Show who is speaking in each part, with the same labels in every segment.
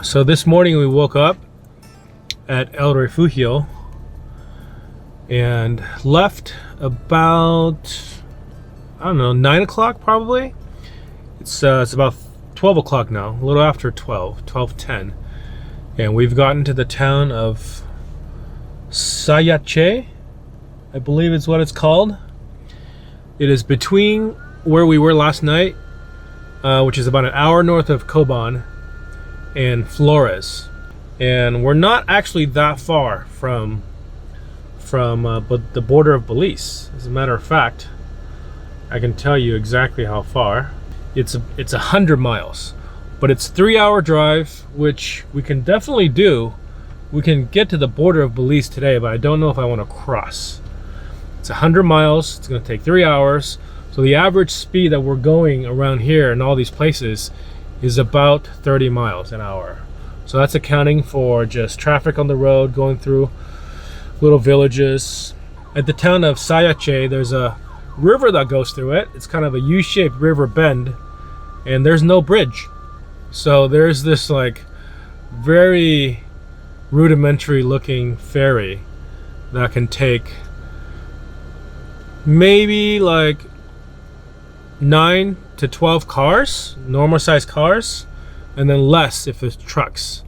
Speaker 1: So this morning we woke up at El Refugio and left about, I don't know, 9 o'clock probably. It's about 12 o'clock now, a little after 12:10. And we've gotten to the town of Sayache, I believe is what it's called. It is between where we were last night, which is about an hour north of Coban, and Flores. And we're not actually that far from but the border of Belize. As a matter of fact, I can tell you exactly how far. It's 100 miles, but it's a 3-hour drive, which we can definitely do. We can get to the border of Belize today, but I don't know if I want to cross. It's 100 miles. It's going to take 3 hours. So the average speed that we're going around here in all these places is about 30 miles an hour. So that's accounting for just traffic on the road, going through little villages. At the town of Sayache, there's a river that goes through it. It's kind of a U-shaped river bend, and there's no bridge. So there's this like very rudimentary looking ferry that can take maybe like 9 to 12 cars, normal sized cars, and then less if it's trucks.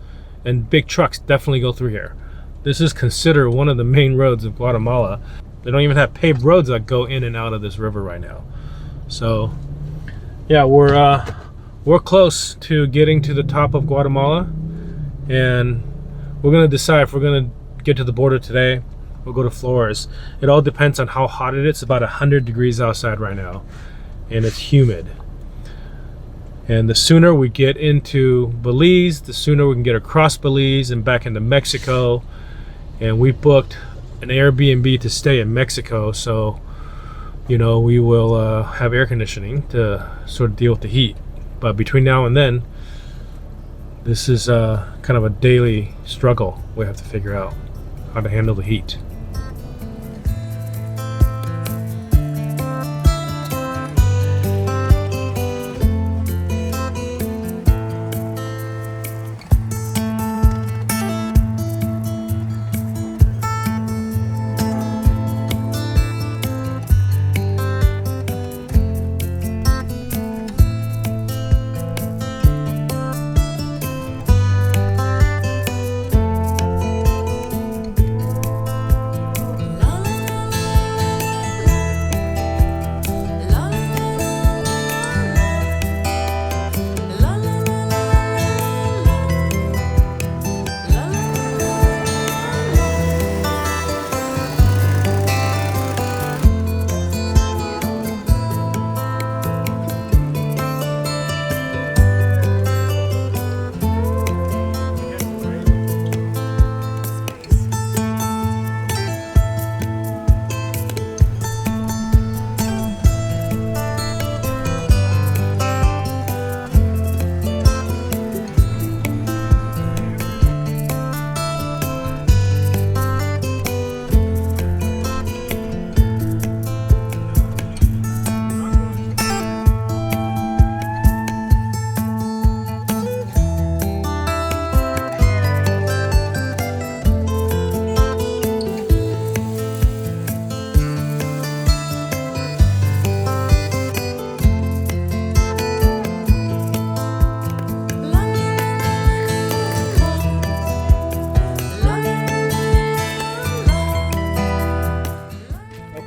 Speaker 1: And big trucks definitely go through here. This is considered one of the main roads of Guatemala. They don't even have paved roads that go in and out of this river right now. So yeah, we're close to getting to the top of Guatemala, and we're gonna decide if we're gonna get to the border today. We'll go to Flores. It all depends on how hot it is. It's about 100 degrees outside right now, and it's humid. And the sooner we get into Belize, the sooner we can get across Belize and back into Mexico. And we booked an Airbnb to stay in Mexico, so you know we will have air conditioning to sort of deal with the heat. But between now and then, this is kind of a daily struggle. We have to figure out how to handle the heat.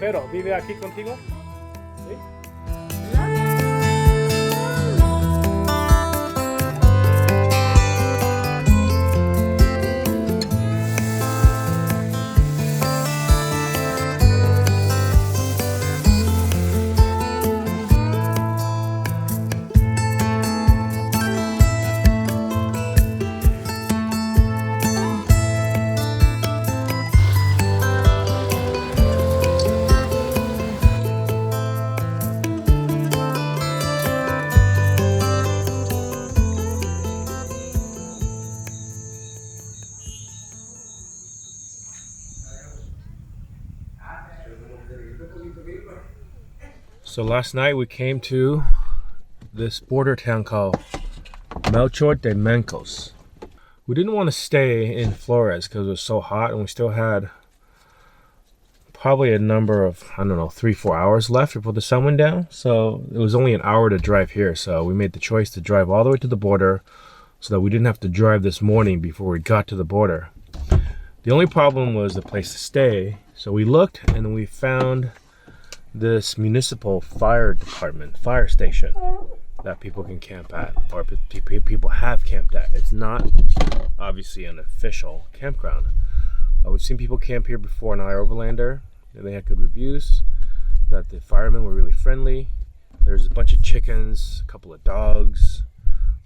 Speaker 1: Pero, ¿vive aquí contigo? ¿Sí? So last night we came to this border town called Melchor de Mencos. We didn't want to stay in Flores because it was so hot, and we still had probably a number of, I don't know, 3-4 hours left before the sun went down. So it was only an hour to drive here. So we made the choice to drive all the way to the border so that we didn't have to drive this morning before we got to the border. The only problem was the place to stay. So we looked and we found this municipal fire department, fire station that people can camp at, or people have camped at. It's not obviously an official campground. We've seen people camp here before in Overlander, and they had good reviews, that the firemen were really friendly. There's a bunch of chickens, a couple of dogs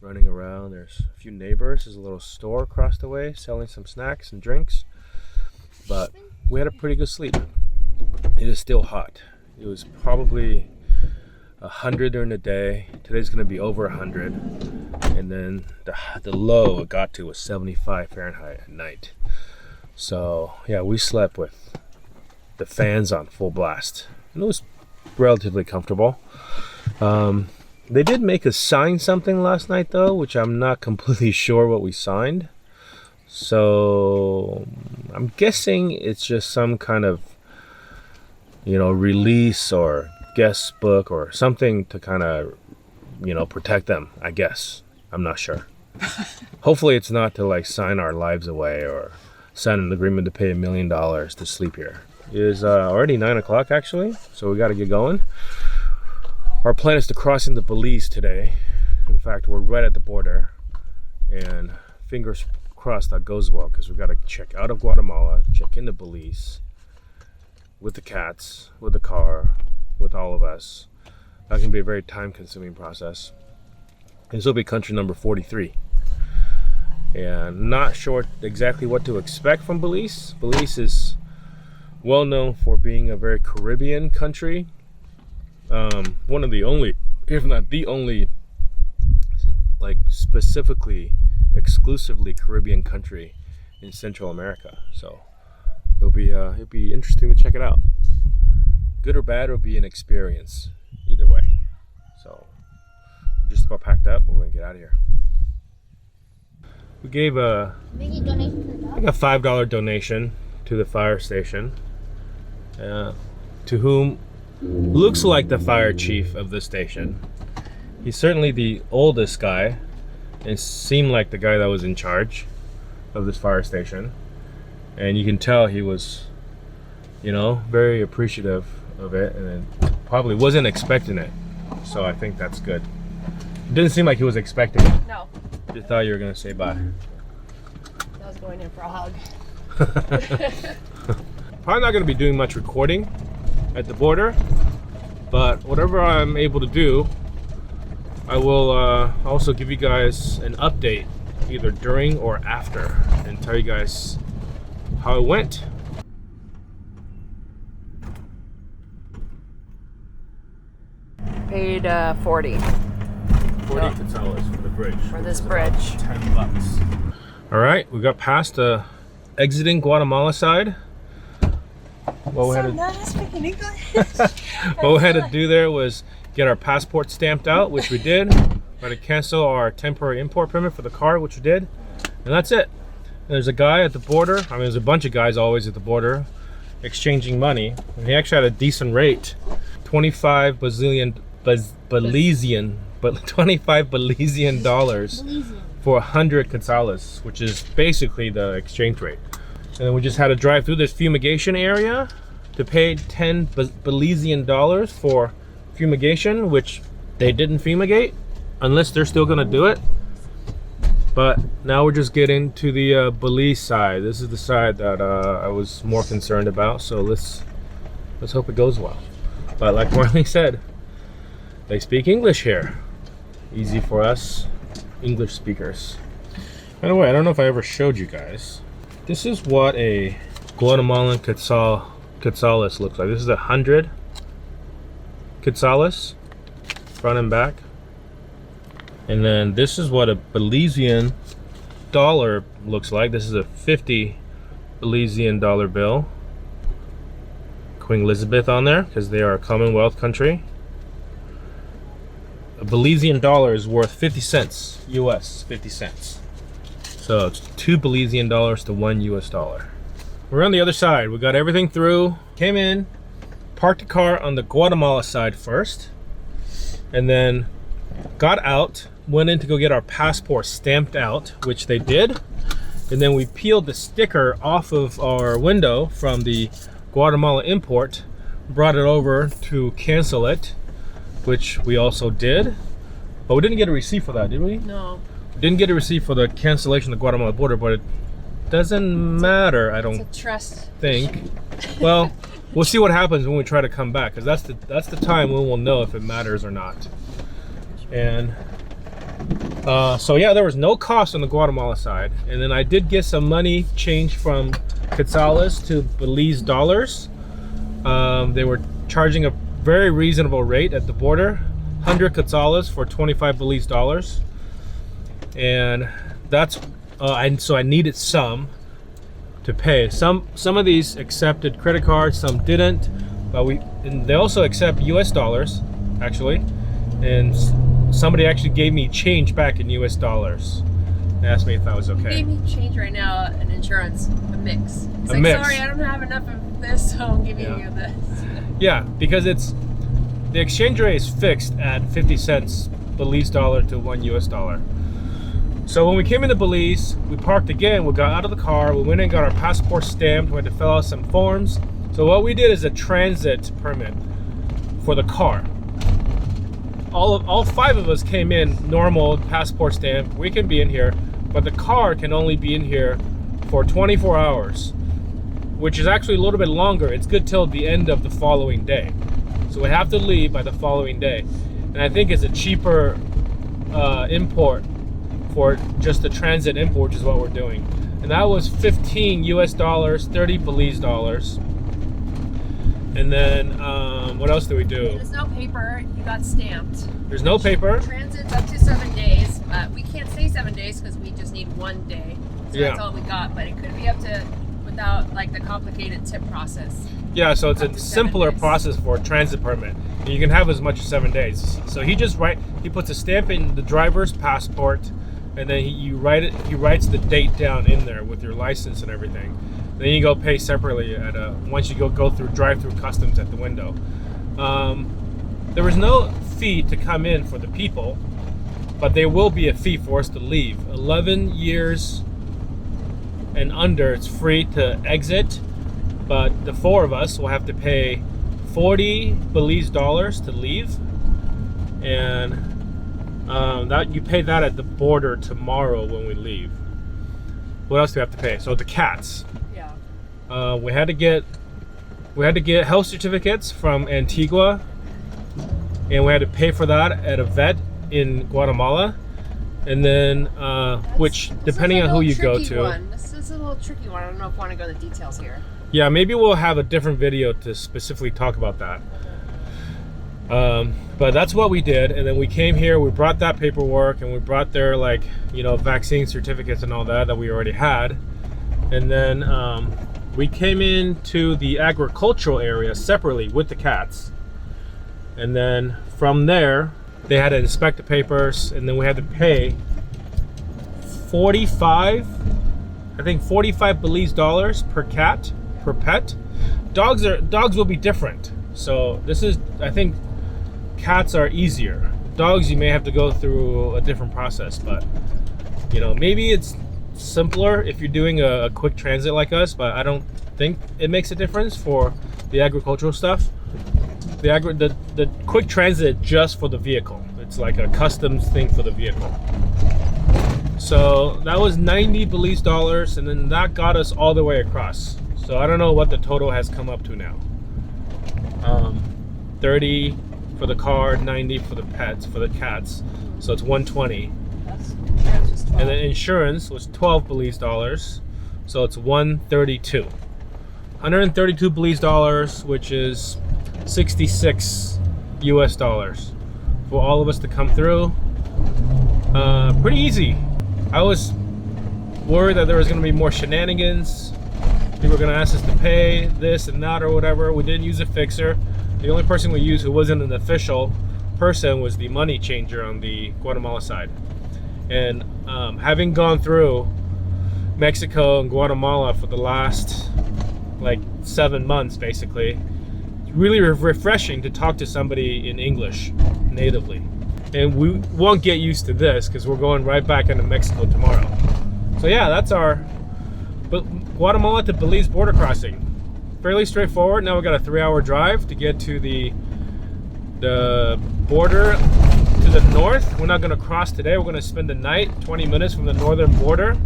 Speaker 1: running around. There's a few neighbors. There's a little store across the way selling some snacks and drinks. But we had a pretty good sleep. It is still hot. It was probably 100 during the day. Today's going to be over 100. And then the low it got to was 75 Fahrenheit at night. So yeah, we slept with the fans on full blast, and it was relatively comfortable. They did make us sign something last night though, which I'm not completely sure what we signed. So I'm guessing it's just some kind of, release or guest book or something to kind of, protect them, I guess. I'm not sure. Hopefully it's not to sign our lives away or sign an agreement to pay $1 million to sleep here. It is already 9 o'clock actually, so we got to get going. Our plan is to cross into Belize today. In fact, we're right at the border, and fingers crossed that goes well, because we've got to check out of Guatemala, check into Belize with the cats, with the car, with all of us. That can be a very time-consuming process. This will be country number 43. And not sure exactly what to expect from Belize. Belize is well known for being a very Caribbean country. One of the only, if not the only, specifically, exclusively Caribbean country in Central America. So it'll be interesting to check it out. Good or bad, it'll be an experience either way. So we're just about packed up. We're gonna get out of here. We gave a $5 donation to the fire station, to whom looks like the fire chief of the station. He's certainly the oldest guy and seemed like the guy that was in charge of this fire station. And you can tell he was, very appreciative of it, and probably wasn't expecting it. So I think that's good. It didn't seem like he was expecting it.
Speaker 2: No.
Speaker 1: Just thought you were gonna say bye.
Speaker 2: I was going in for a hug.
Speaker 1: Probably not gonna be doing much recording at the border, but whatever I'm able to do, I will also give you guys an update either during or after and tell you guys how it went.
Speaker 2: Paid 40
Speaker 1: quetzales for the bridge.
Speaker 2: for this bridge.
Speaker 1: $10. All right, we got past the exiting Guatemala side. What we had to do there was get our passport stamped out, which we did. We had to cancel our temporary import permit for the car, which we did. And that's it. And there's a guy at the border. I mean, there's a bunch of guys always at the border exchanging money. And he actually had a decent rate. 25 Belizean dollars for 100 quetzales, which is basically the exchange rate. And then we just had to drive through this fumigation area to pay 10 Belizean dollars for fumigation, which they didn't fumigate, unless they're still gonna do it. But now we're just getting to the Belize side. This is the side that I was more concerned about, so let's hope it goes well. But like Marlene said, they speak English here. Easy for us English speakers. By the way, I don't know if I ever showed you guys. This is what a Guatemalan quetzales looks like. This is 100 quetzales, front and back. And then this is what a Belizean dollar looks like. This is a 50 Belizean dollar bill. Queen Elizabeth on there, because they are a Commonwealth country. A Belizean dollar is worth 50 cents US, 50 cents. So it's 2 Belizean dollars to 1 US dollar. We're on the other side. We got everything through. Came in, parked the car on the Guatemala side first, and then got out, went in to go get our passport stamped out, which they did. And then we peeled the sticker off of our window from the Guatemala import, brought it over to cancel it, which we also did. But we didn't get a receipt for that, did we?
Speaker 2: No.
Speaker 1: We didn't get a receipt for the cancellation of the Guatemala border, but it doesn't matter, I don't
Speaker 2: It's a trust
Speaker 1: think. Well, we'll see what happens when we try to come back, because that's the time when we'll know if it matters or not. And so yeah, there was no cost on the Guatemala side, and then I did get some money changed from quetzales to Belize dollars. They were charging a very reasonable rate at the border, 100 quetzales for 25 Belize dollars, and that's so I needed some to pay. Some of these accepted credit cards, some didn't, but and they also accept US dollars actually, and somebody actually gave me change back in US dollars. They asked me if that was okay.
Speaker 2: Gave me change right now, an insurance, a mix. It's
Speaker 1: A mix.
Speaker 2: Sorry, I don't have enough of this, so I'm giving you this.
Speaker 1: Yeah, because the exchange rate is fixed at 50 cents Belize dollar to 1 US dollar. So when we came into Belize, we parked again, we got out of the car, we went and got our passport stamped, we had to fill out some forms. So what we did is a transit permit for the car. All 5 of us came in normal passport stamp, we can be in here, but the car can only be in here for 24 hours, which is actually a little bit longer. It's good till the end of the following day. So we have to leave by the following day. And I think it's a cheaper import for just the transit import, which is what we're doing. And that was 15 US dollars, 30 Belize dollars. And then what else do we do?
Speaker 2: There's no paper, you got stamped.
Speaker 1: There's no paper.
Speaker 2: Transit's up to 7 days. We can't say 7 days because we just need 1 day. So
Speaker 1: Yeah.
Speaker 2: that's all we got, but it could be up to, without like the complicated tip process.
Speaker 1: Yeah, so it's
Speaker 2: Up
Speaker 1: a
Speaker 2: to 7
Speaker 1: simpler
Speaker 2: days.
Speaker 1: process for a transit permit. And you can have as much as 7 days. So he puts a stamp in the driver's passport, and then he writes the date down in there with your license and everything. Then you go pay separately once you go through drive-through customs at the window. There was no fee to come in for the people, but there will be a fee for us to leave. 11 years and under, it's free to exit, but the 4 of us will have to pay 40 Belize dollars to leave, and that you pay that at the border tomorrow when we leave. What else do we have to pay? So the cats.
Speaker 2: Yeah.
Speaker 1: We had to get health certificates from Antigua, and we had to pay for that at a vet in Guatemala. And then, which depending on who you go to.
Speaker 2: This is a little tricky one. I don't know if I want to go into details here.
Speaker 1: Yeah, maybe we'll have a different video to specifically talk about that. But that's what we did, and then we came here, we brought that paperwork, and we brought their vaccine certificates and all that we already had. And then we came into the agricultural area separately with the cats. And then from there, they had to inspect the papers, and then we had to pay 45 Belize dollars per cat, per pet. Dogs will be different. So this is, I think, cats are easier. Dogs, you may have to go through a different process, but maybe it's simpler if you're doing a quick transit like us, but I don't think it makes a difference for the agricultural stuff. The quick transit just for the vehicle. It's like a customs thing for the vehicle. So that was 90 Belize dollars, and then that got us all the way across. So I don't know what the total has come up to now. 30 for the car, 90 for the pets, for the cats. So it's 120.
Speaker 2: That's just 12.
Speaker 1: And then insurance was 12 Belize dollars. So it's 132. 132 Belize dollars, which is 66 US dollars for all of us to come through. Pretty easy. I was worried that there was going to be more shenanigans. People were going to ask us to pay this and that or whatever. We didn't use a fixer. The only person we used who wasn't an official person was the money changer on the Guatemala side. And having gone through Mexico and Guatemala for the last like 7 months basically. It's really refreshing to talk to somebody in English natively. And we won't get used to this because we're going right back into Mexico tomorrow. So yeah, that's our Guatemala to Belize border crossing. Fairly straightforward. Now we got a 3-hour drive to get to the border to the north. We're not going to cross today. We're going to spend the night 20 minutes from the northern border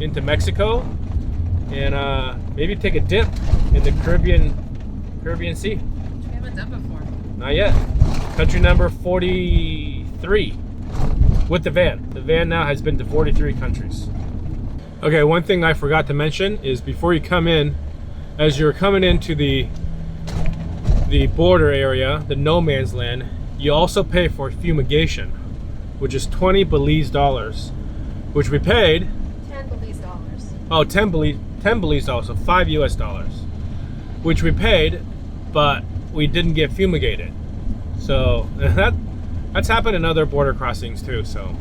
Speaker 1: into Mexico, and maybe take a dip in the Caribbean Sea.
Speaker 2: Which we haven't done before.
Speaker 1: Not yet. Country number 43 with the van. The van now has been to 43 countries. Okay, one thing I forgot to mention is before you come in, as you're coming into the border area, the no man's land, you also pay for fumigation, which is 20 Belize dollars, which we paid
Speaker 2: 10 Belize dollars.
Speaker 1: Oh, 10 Belize dollars, so 5 US dollars, which we paid, but we didn't get fumigated. So that's happened in other border crossings too. So,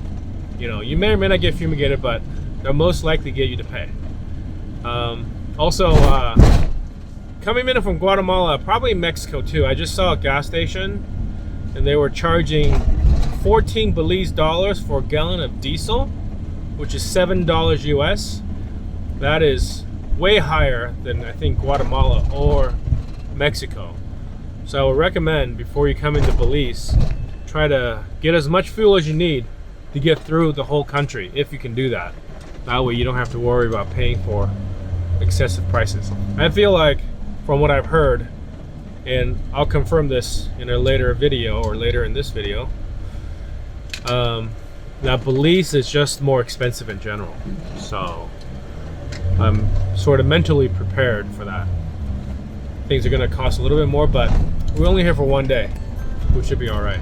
Speaker 1: you know, you may or may not get fumigated, but they'll most likely get you to pay. Also, coming in from Guatemala, probably Mexico too. I just saw a gas station, and they were charging 14 Belize dollars for a gallon of diesel, which is $7 US. That is way higher than I think Guatemala or Mexico. So I would recommend before you come into Belize, try to get as much fuel as you need to get through the whole country, if you can do that. That way you don't have to worry about paying for excessive prices. I feel like, from what I've heard, and I'll confirm this in a later video or later in this video, that Belize is just more expensive in general. So I'm sort of mentally prepared for that. Things are going to cost a little bit more, but we're only here for one day. We should be all right.